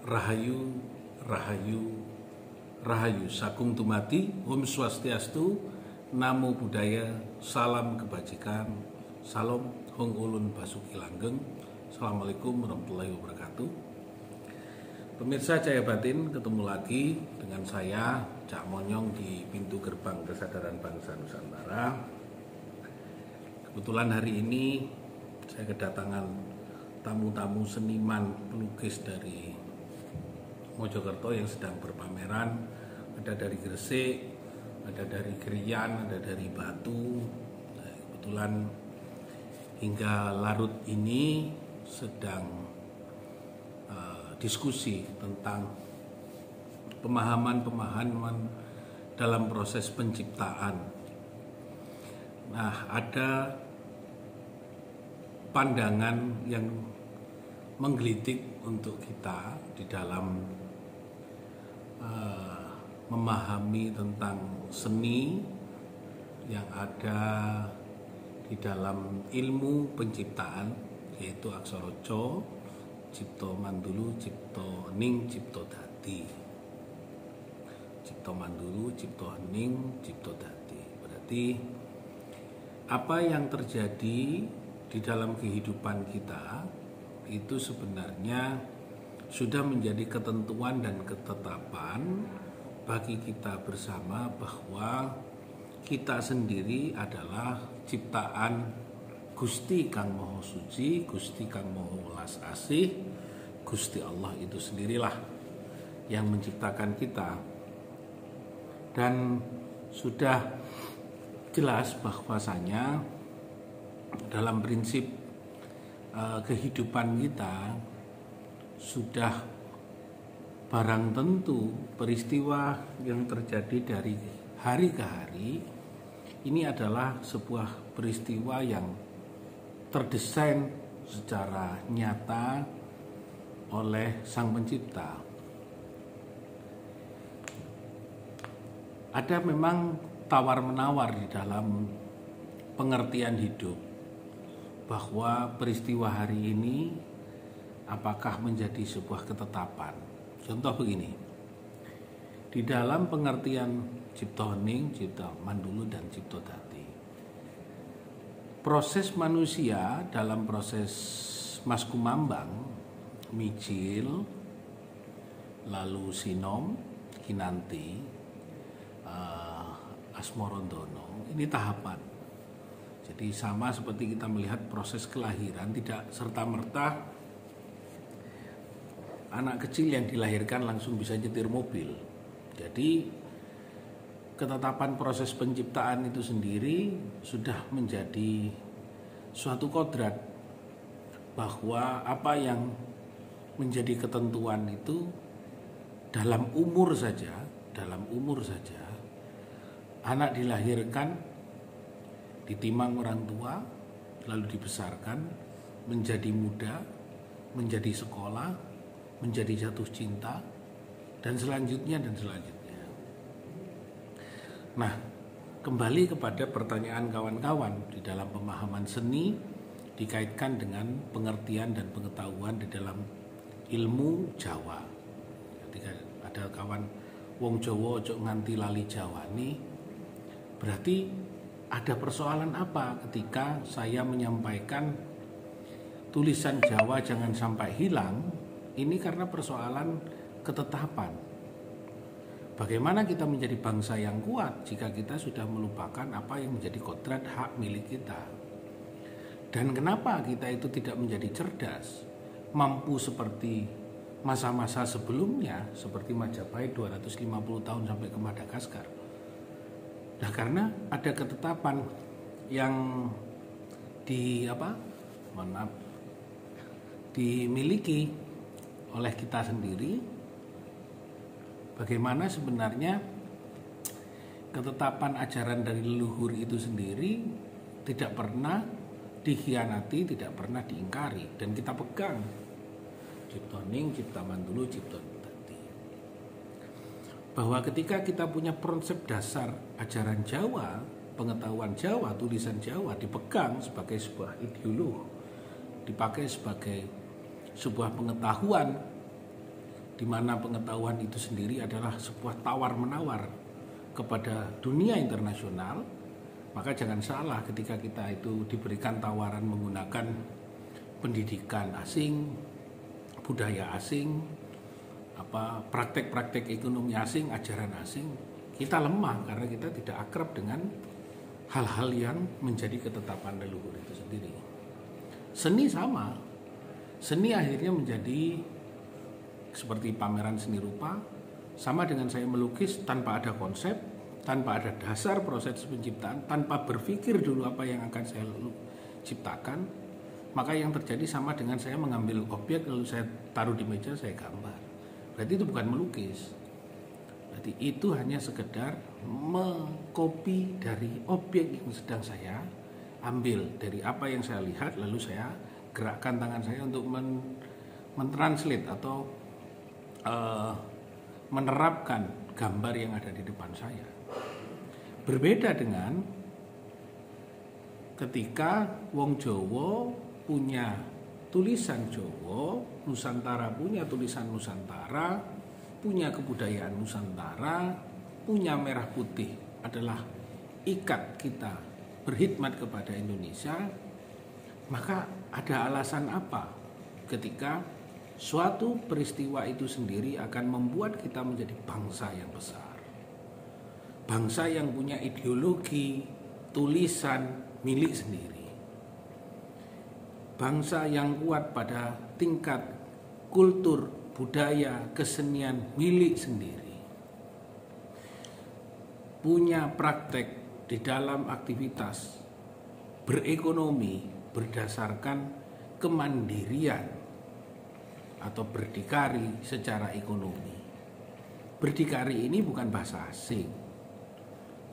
Rahayu, Rahayu, Rahayu, Sagung Dumadi, Om Swastiastu, Namo Buddhaya, Salam Kebajikan, Salam Hong Ulun Basuki Langgeng. Assalamualaikum warahmatullahi wabarakatuh. Pemirsa Cahaya Batin, ketemu lagi dengan saya, Cak Monyong, di pintu gerbang kesadaran bangsa Nusantara. Kebetulan hari ini saya kedatangan tamu-tamu seniman pelukis dari Mojokerto yang sedang berpameran. Ada dari Gresik, ada dari Krian, ada dari Batu. Nah, kebetulan hingga larut ini sedang diskusi tentang pemahaman dalam proses penciptaan. Nah, ada pandangan yang menggelitik untuk kita di dalam memahami tentang seni yang ada di dalam ilmu penciptaan, yaitu aksara Ca, Cipta Mandulu, Cipta Hening, Cipta Dadi. Cipta Mandulu, Cipta Hening, Cipta Dadi. Berarti apa yang terjadi di dalam kehidupan kita itu sebenarnya sudah menjadi ketentuan dan ketetapan bagi kita bersama bahwa kita sendiri adalah ciptaan Gusti Kang Maha Suci, Gusti Kang Maha Welas Asih, Gusti Allah itu sendirilah yang menciptakan kita. Dan sudah jelas bahwasanya dalam prinsip kehidupan kita sudah barang tentu peristiwa yang terjadi dari hari ke hari ini adalah sebuah peristiwa yang terdesain secara nyata oleh Sang Pencipta. Ada memang tawar-menawar di dalam pengertian hidup bahwa peristiwa hari ini apakah menjadi sebuah ketetapan. Contoh begini, di dalam pengertian Cipta Hening, Cipta Mandulu, dan Cipta Dadi, proses manusia dalam proses Mas Kumambang, Mijil, lalu Sinom, Kinanti, Asmorondono, ini tahapan. Jadi sama seperti kita melihat proses kelahiran, tidak serta-merta anak kecil yang dilahirkan langsung bisa nyetir mobil. Jadi ketetapan proses penciptaan itu sendiri sudah menjadi suatu kodrat bahwa apa yang menjadi ketentuan itu dalam umur saja anak dilahirkan, ditimang orang tua, lalu dibesarkan, menjadi muda, menjadi sekolah, menjadi jatuh cinta, dan selanjutnya. Nah, kembali kepada pertanyaan kawan-kawan di dalam pemahaman seni dikaitkan dengan pengertian dan pengetahuan di dalam ilmu Jawa. Ketika ada kawan wong Jawa ojo nganti lali Jawa nih, berarti ada persoalan apa ketika saya menyampaikan tulisan Jawa jangan sampai hilang? Ini karena persoalan ketetapan. Bagaimana kita menjadi bangsa yang kuat jika kita sudah melupakan apa yang menjadi kodrat hak milik kita? Dan kenapa kita itu tidak menjadi cerdas, mampu seperti masa-masa sebelumnya, seperti Majapahit 250 tahun sampai ke Madagaskar? Nah, karena ada ketetapan yang dimiliki oleh kita sendiri. Bagaimana sebenarnya ketetapan ajaran dari leluhur itu sendiri tidak pernah dikhianati, tidak pernah diingkari, dan kita pegang. Cipta Hening, Cipta Mandulu, Cipta Dadi. Bahwa ketika kita punya konsep dasar ajaran Jawa, pengetahuan Jawa, tulisan Jawa dipegang sebagai sebuah ideologi, dipakai sebagai sebuah pengetahuan di mana pengetahuan itu sendiri adalah sebuah tawar-menawar kepada dunia internasional, maka jangan salah ketika kita itu diberikan tawaran menggunakan pendidikan asing, budaya asing, praktek-praktek ekonomi asing, ajaran asing, kita lemah karena kita tidak akrab dengan hal-hal yang menjadi ketetapan leluhur itu sendiri. Seni sama, seni akhirnya menjadi seperti pameran seni rupa, sama dengan saya melukis tanpa ada konsep, tanpa ada dasar proses penciptaan, tanpa berpikir dulu apa yang akan saya ciptakan, maka yang terjadi sama dengan saya mengambil objek lalu saya taruh di meja, saya gambar. Berarti itu bukan melukis. Berarti itu hanya sekedar mengcopy dari objek yang sedang saya ambil, dari apa yang saya lihat lalu saya gerakkan tangan saya untuk mentranslate atau menerapkan gambar yang ada di depan saya. Berbeda dengan ketika wong Jawa punya tulisan Jawa, Nusantara punya tulisan Nusantara, punya kebudayaan Nusantara, punya merah putih adalah ikat kita berkhidmat kepada Indonesia, maka ada alasan apa ketika suatu peristiwa itu sendiri akan membuat kita menjadi bangsa yang besar, bangsa yang punya ideologi, tulisan milik sendiri, bangsa yang kuat pada tingkat kultur, budaya, kesenian milik sendiri, punya praktek di dalam aktivitas berekonomi berdasarkan kemandirian atau berdikari secara ekonomi. Berdikari ini bukan bahasa asing.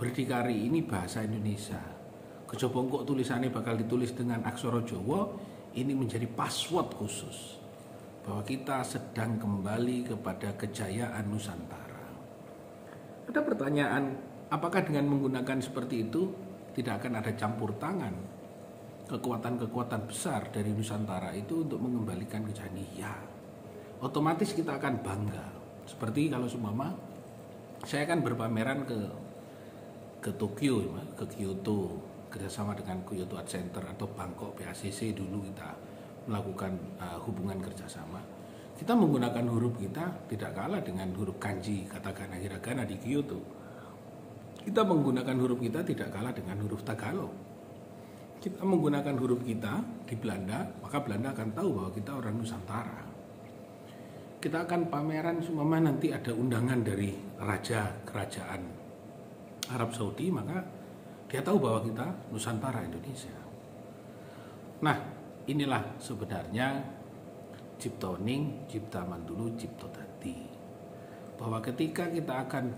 Berdikari ini bahasa Indonesia. Kejaba kok tulisannya bakal ditulis dengan aksara Jawa, ini menjadi password khusus bahwa kita sedang kembali kepada kejayaan Nusantara. Ada pertanyaan, apakah dengan menggunakan seperti itu tidak akan ada campur tangan kekuatan-kekuatan besar dari Nusantara itu untuk mengembalikan kejayaan? Ya, otomatis kita akan bangga. Seperti kalau seumpama saya akan berpameran ke Tokyo, ke Kyoto, kerjasama dengan Kyoto Art Center atau Bangkok PACC, dulu kita melakukan hubungan kerjasama. Kita menggunakan huruf kita tidak kalah dengan huruf kanji, katakana, hiragana di Kyoto. Kita menggunakan huruf kita tidak kalah dengan huruf Tagalog. Kita menggunakan huruf kita di Belanda, maka Belanda akan tahu bahwa kita orang Nusantara. Kita akan pameran, seumpama nanti ada undangan dari raja kerajaan Arab Saudi, maka dia tahu bahwa kita Nusantara Indonesia. Nah, inilah sebenarnya ciptoning, cipta mandulu, cipto tadi. Bahwa ketika kita akan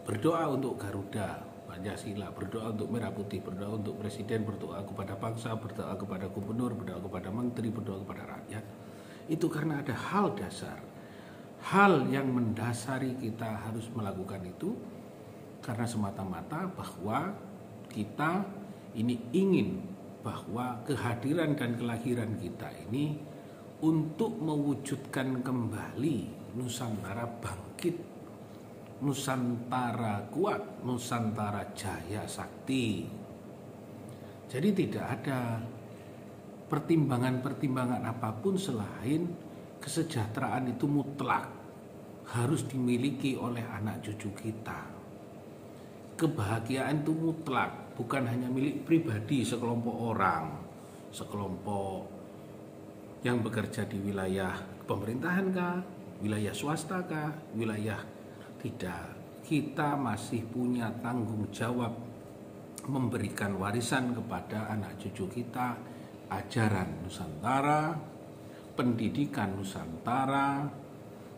berdoa untuk Garuda, Pancasila, berdoa untuk Merah Putih, berdoa untuk presiden, berdoa kepada bangsa, berdoa kepada gubernur, berdoa kepada menteri, berdoa kepada rakyat, itu karena ada hal dasar, hal yang mendasari kita harus melakukan itu karena semata-mata bahwa kita ini ingin bahwa kehadiran dan kelahiran kita ini untuk mewujudkan kembali Nusantara bangkit, Nusantara kuat, Nusantara jaya sakti. Jadi tidak ada pertimbangan-pertimbangan apapun selain kesejahteraan itu mutlak harus dimiliki oleh anak cucu kita. Kebahagiaan itu mutlak, bukan hanya milik pribadi sekelompok orang, sekelompok yang bekerja di wilayah pemerintahan kah, wilayah swasta kah, wilayah tidak. Kita masih punya tanggung jawab memberikan warisan kepada anak cucu kita, ajaran Nusantara, pendidikan Nusantara,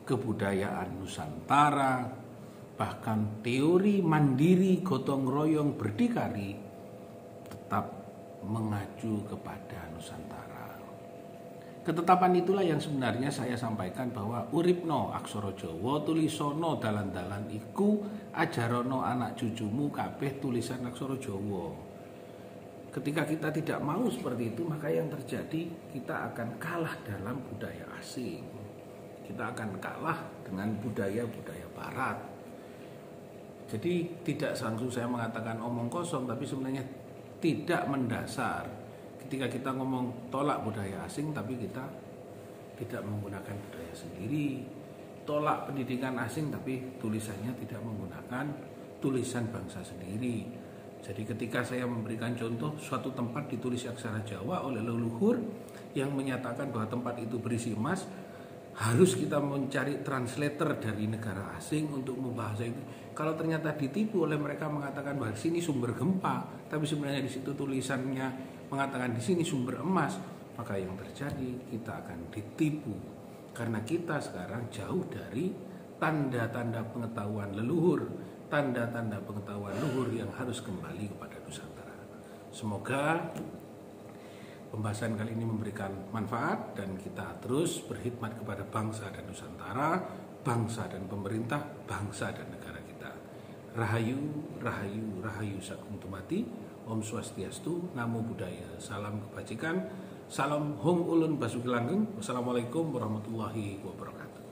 kebudayaan Nusantara, bahkan teori mandiri gotong royong berdikari tetap mengacu kepada Nusantara. Ketetapan itulah yang sebenarnya saya sampaikan bahwa uripno aksara Jawa, tulisono dalan-dalan iku, ajarono anak cucumu kabeh tulisan aksara Jawa. Ketika kita tidak mau seperti itu, maka yang terjadi kita akan kalah dalam budaya asing. kita akan kalah dengan budaya-budaya barat. Jadi tidak langsung saya mengatakan omong kosong, tapi sebenarnya tidak mendasar ketika kita ngomong tolak budaya asing tapi kita tidak menggunakan budaya sendiri, tolak pendidikan asing tapi tulisannya tidak menggunakan tulisan bangsa sendiri. Jadi ketika saya memberikan contoh suatu tempat ditulis aksara Jawa oleh leluhur yang menyatakan bahwa tempat itu berisi emas, harus kita mencari translator dari negara asing untuk membahasa itu. Kalau ternyata ditipu oleh mereka mengatakan bahwa sini sumber gempa, tapi sebenarnya di situ tulisannya mengatakan di sini sumber emas, maka yang terjadi kita akan ditipu. Karena kita sekarang jauh dari tanda-tanda pengetahuan leluhur, tanda-tanda pengetahuan luhur yang harus kembali kepada Nusantara. Semoga pembahasan kali ini memberikan manfaat dan kita terus berkhidmat kepada bangsa dan Nusantara, bangsa dan pemerintah, bangsa dan negara kita. Rahayu, rahayu, rahayu sakum tumati. Om Swastiastu, Namo Buddhaya, salam kebajikan, salam Hong Ulun Basuki Langgeng. Wassalamualaikum warahmatullahi wabarakatuh.